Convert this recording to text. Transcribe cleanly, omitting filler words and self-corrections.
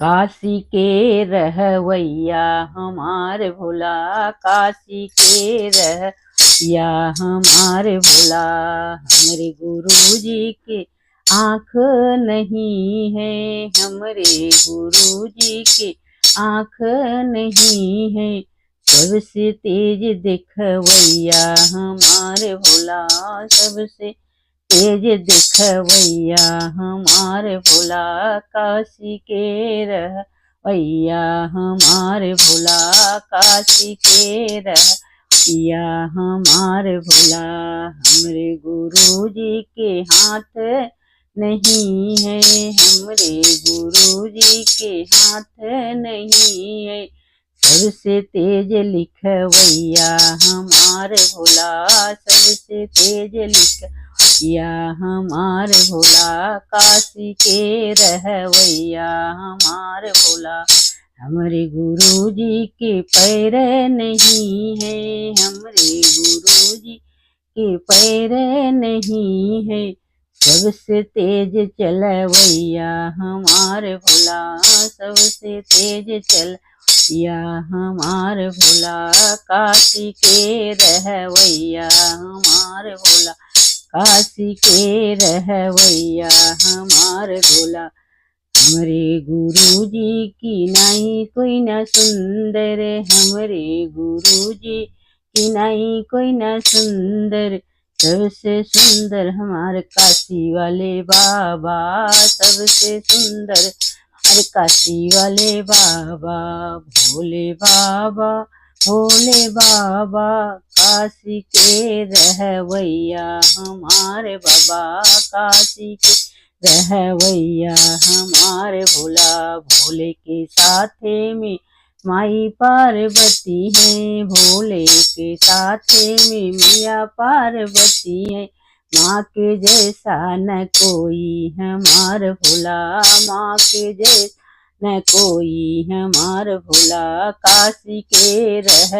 काशी के रहवैया हमार भोला, काशी के रहवैया हमार भोला। हमरे गुरु जी के आँख नहीं है, हमरे गुरु जी के आँख नहीं है। सबसे तेज देखवैया हमार भोला, सबसे तेज देखवैया हमार भोला। काशी के रहवैया हमार भोला, काशी के रहवैया हमार भोला। हमरे गुरु जी के हाथ नहीं है, हमरे गुरु जी के हाथ नहीं है। सबसे तेज लिखवैया हमार भोला, सबसे तेज लिखवैया हमार भोला। काशी के रहवैया हमार भोला। हमरे गुरु जी के पैर नहीं है, हमरे गुरु जी के पैर नहीं है। सबसे तेज चलवैया हमार भोला, सबसे तेज चलवैया हमार भोला। काशी के रहवैया हमार भोला, काशी के रहवैया हमार भोला। हमरे गुरु जी की नहीं कोई न सुंदर, हमरे गुरु जी की नहीं कोई न सुंदर। सबसे सुंदर हमारे काशी वाले बाबा, सबसे सुंदर हमारे काशी वाले बाबा। भोले बाबा, भोले बाबा, काशी के रहवैया हमारे बाबा, काशी के रहवैया हमारे भोला। भोले के साथे में माई पार्वती है, भोले के साथे में मैया पार्वती है। माँ के जैसा न कोई हमार भोला, माँ के जैसा न कोई हमार भोला। काशी के रह